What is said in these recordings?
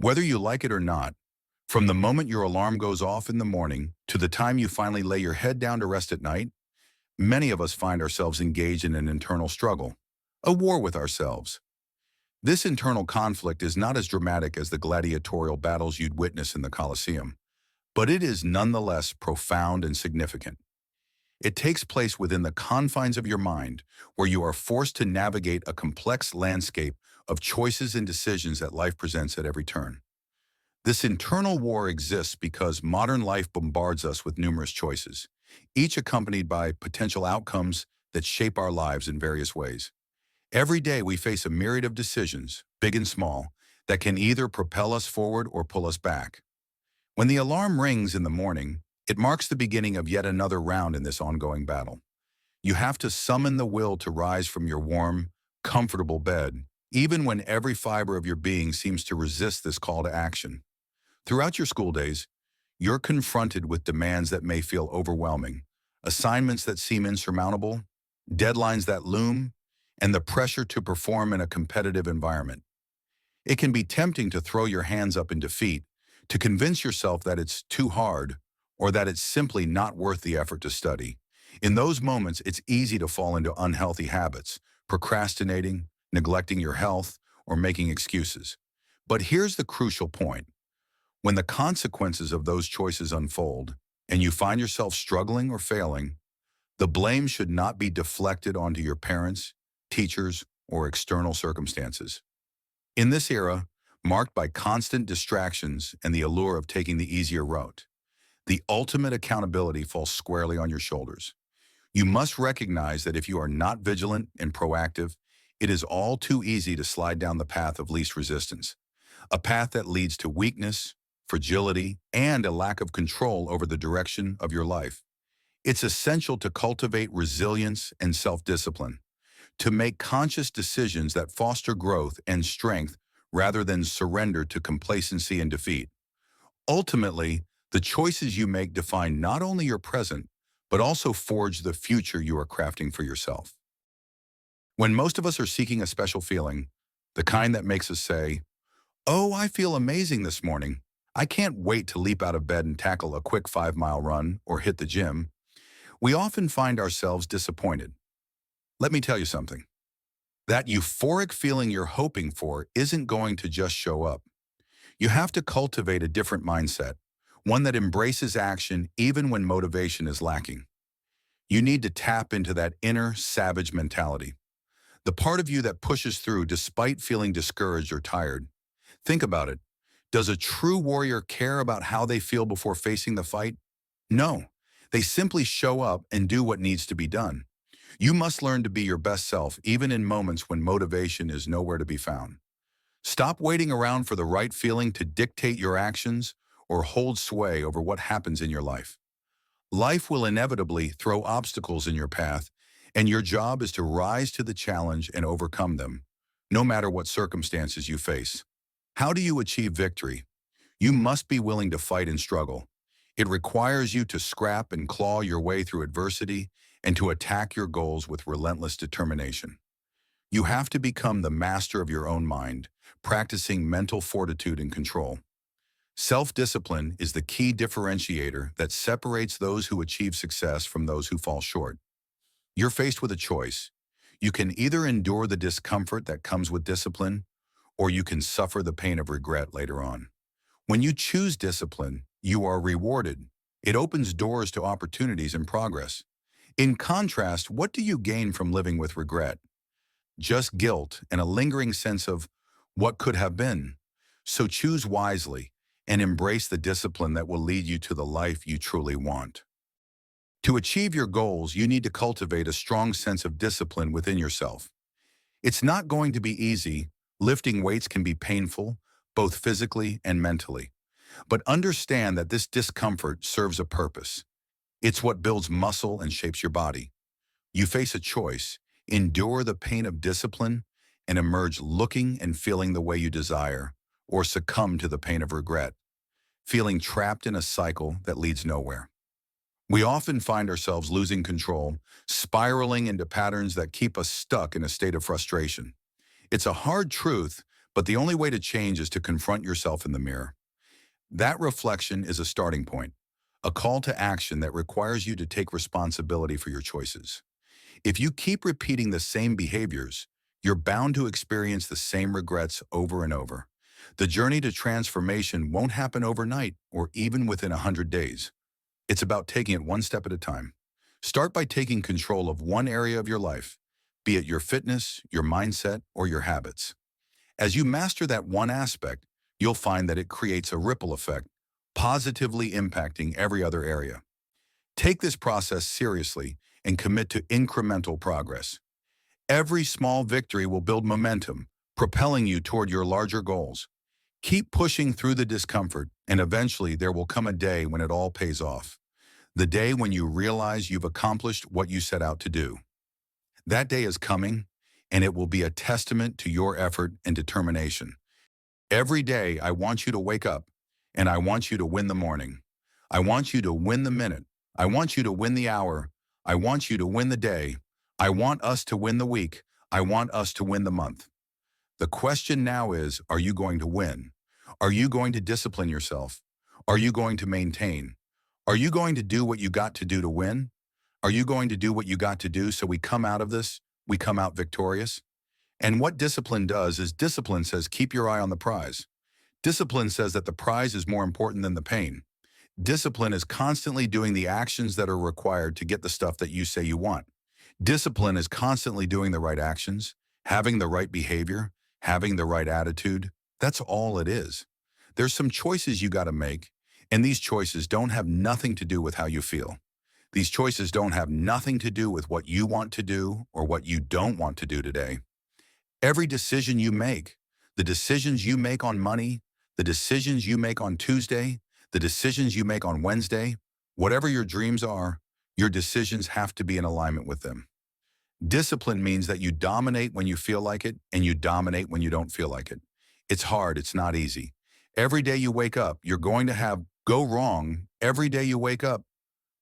Whether you like it or not, from the moment your alarm goes off in the morning to the time you finally lay your head down to rest at night, many of us find ourselves engaged in an internal struggle, a war with ourselves. This internal conflict is not as dramatic as the gladiatorial battles you'd witness in the Colosseum, but it is nonetheless profound and significant. It takes place within the confines of your mind, where you are forced to navigate a complex landscape of choices and decisions that life presents at every turn. This internal war exists because modern life bombards us with numerous choices, each accompanied by potential outcomes that shape our lives in various ways. Every day we face a myriad of decisions, big and small, that can either propel us forward or pull us back. When the alarm rings in the morning, it marks the beginning of yet another round in this ongoing battle. You have to summon the will to rise from your warm, comfortable bed, even when every fiber of your being seems to resist this call to action. Throughout your school days, you're confronted with demands that may feel overwhelming, assignments that seem insurmountable, deadlines that loom, and the pressure to perform in a competitive environment. It can be tempting to throw your hands up in defeat, to convince yourself that it's too hard or that it's simply not worth the effort to study. In those moments, it's easy to fall into unhealthy habits, procrastinating, neglecting your health, or making excuses. But here's the crucial point. When the consequences of those choices unfold, and you find yourself struggling or failing, the blame should not be deflected onto your parents, teachers, or external circumstances. In this era, marked by constant distractions and the allure of taking the easier route, the ultimate accountability falls squarely on your shoulders. You must recognize that if you are not vigilant and proactive, it is all too easy to slide down the path of least resistance, a path that leads to weakness, fragility, and a lack of control over the direction of your life. It's essential to cultivate resilience and self-discipline, to make conscious decisions that foster growth and strength rather than surrender to complacency and defeat. Ultimately, the choices you make define not only your present, but also forge the future you are crafting for yourself. When most of us are seeking a special feeling, the kind that makes us say, "Oh, I feel amazing this morning. I can't wait to leap out of bed and tackle a quick 5-mile run or hit the gym," we often find ourselves disappointed. Let me tell you something. That euphoric feeling you're hoping for isn't going to just show up. You have to cultivate a different mindset, one that embraces action even when motivation is lacking. You need to tap into that inner savage mentality, the part of you that pushes through despite feeling discouraged or tired. Think about it. Does a true warrior care about how they feel before facing the fight? No. They simply show up and do what needs to be done. You must learn to be your best self even in moments when motivation is nowhere to be found. Stop waiting around for the right feeling to dictate your actions or hold sway over what happens in your life. Life will inevitably throw obstacles in your path, and your job is to rise to the challenge and overcome them, no matter what circumstances you face. How do you achieve victory? You must be willing to fight and struggle. It requires you to scrap and claw your way through adversity and to attack your goals with relentless determination. You have to become the master of your own mind, practicing mental fortitude and control. Self-discipline is the key differentiator that separates those who achieve success from those who fall short. You're faced with a choice. You can either endure the discomfort that comes with discipline, or you can suffer the pain of regret later on. When you choose discipline, you are rewarded. It opens doors to opportunities and progress. In contrast, what do you gain from living with regret? Just guilt and a lingering sense of what could have been. So choose wisely and embrace the discipline that will lead you to the life you truly want. To achieve your goals, you need to cultivate a strong sense of discipline within yourself. It's not going to be easy. Lifting weights can be painful, both physically and mentally. But understand that this discomfort serves a purpose. It's what builds muscle and shapes your body. You face a choice: endure the pain of discipline and emerge looking and feeling the way you desire, or succumb to the pain of regret, feeling trapped in a cycle that leads nowhere. We often find ourselves losing control, spiraling into patterns that keep us stuck in a state of frustration. It's a hard truth, But the only way to change is to confront yourself in the mirror. That reflection is a starting point, a call to action that requires you to take responsibility for your choices. If you keep repeating the same behaviors, you're bound to experience the same regrets over and over. The journey to transformation won't happen overnight or even within 100 days. It's about taking it one step at a time. Start by taking control of one area of your life, be it your fitness, your mindset, or your habits. As you master that one aspect, you'll find that it creates a ripple effect, positively impacting every other area. Take this process seriously and commit to incremental progress. Every small victory will build momentum, propelling you toward your larger goals. Keep pushing through the discomfort, and eventually there will come a day when it all pays off. The day when you realize you've accomplished what you set out to do. That day is coming, and it will be a testament to your effort and determination. Every day, I want you to wake up, and I want you to win the morning. I want you to win the minute. I want you to win the hour. I want you to win the day. I want us to win the week. I want us to win the month. The question now is, are you going to win? Are you going to discipline yourself? Are you going to maintain? Are you going to do what you got to do to win? Are you going to do what you got to do so we come out of this, we come out victorious? And what discipline does is discipline says keep your eye on the prize. Discipline says that the prize is more important than the pain. Discipline is constantly doing the actions that are required to get the stuff that you say you want. Discipline is constantly doing the right actions, having the right behavior, having the right attitude. That's all it is. There's some choices you got to make, and these choices don't have nothing to do with how you feel. These choices don't have nothing to do with what you want to do or what you don't want to do today. Every decision you make, the decisions you make on money, the decisions you make on Tuesday, the decisions you make on Wednesday, whatever your dreams are, your decisions have to be in alignment with them. Discipline means that you dominate when you feel like it and you dominate when you don't feel like it. It's hard, it's not easy. Every day you wake up, you're going to have go wrong. Every day you wake up,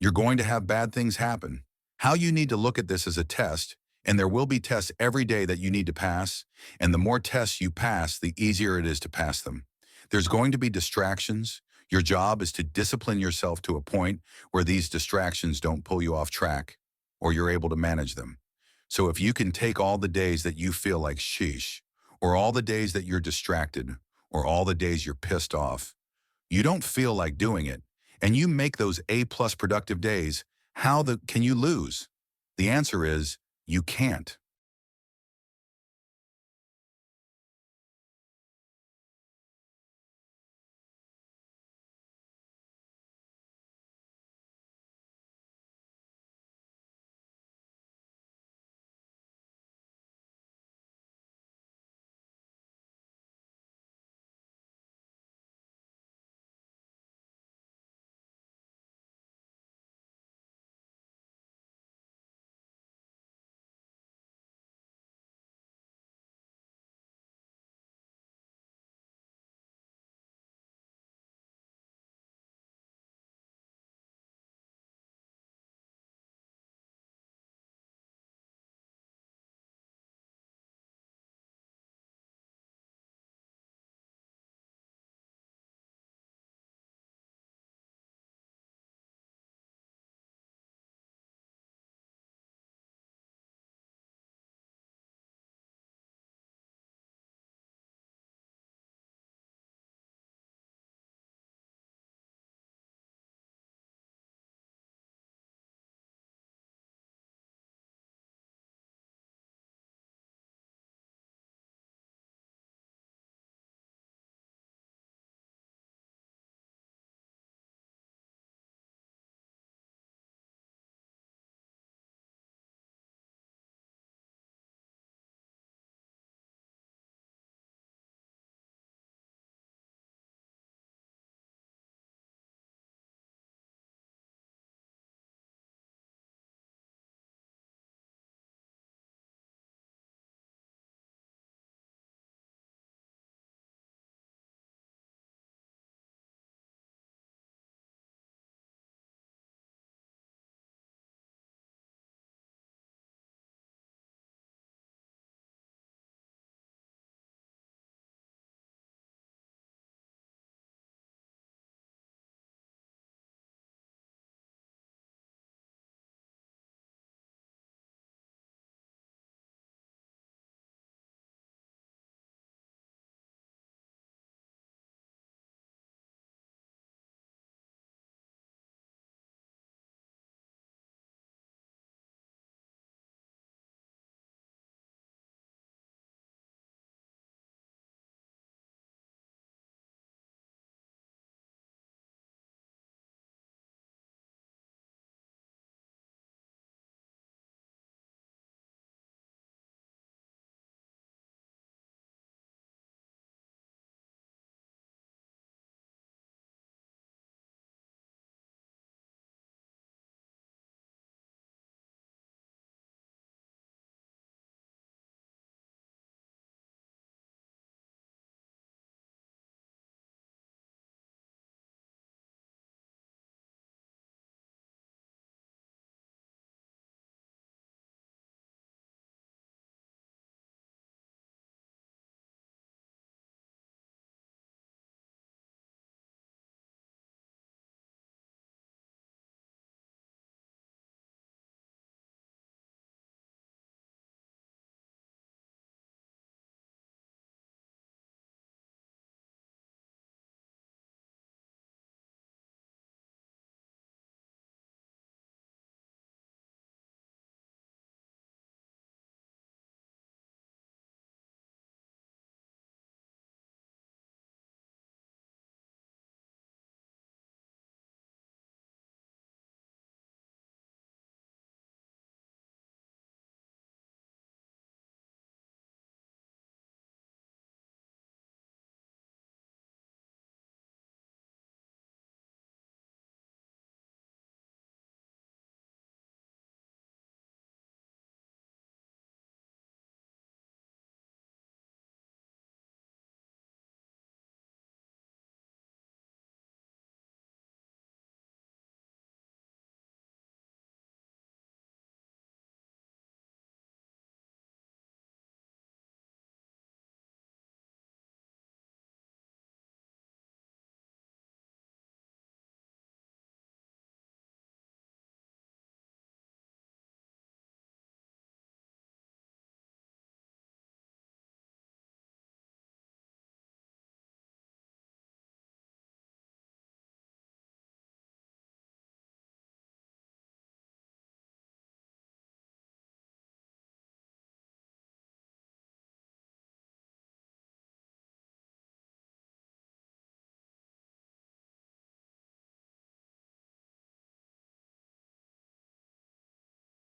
you're going to have bad things happen. How you need to look at this as a test, and there will be tests every day that you need to pass, and the more tests you pass, the easier it is to pass them. There's going to be distractions. Your job is to discipline yourself to a point where these distractions don't pull you off track, or you're able to manage them. So if you can take all the days that you feel like sheesh, or all the days that you're distracted, or all the days you're pissed off, you don't feel like doing it, and you make those A+ productive days, can you lose? The answer is, you can't.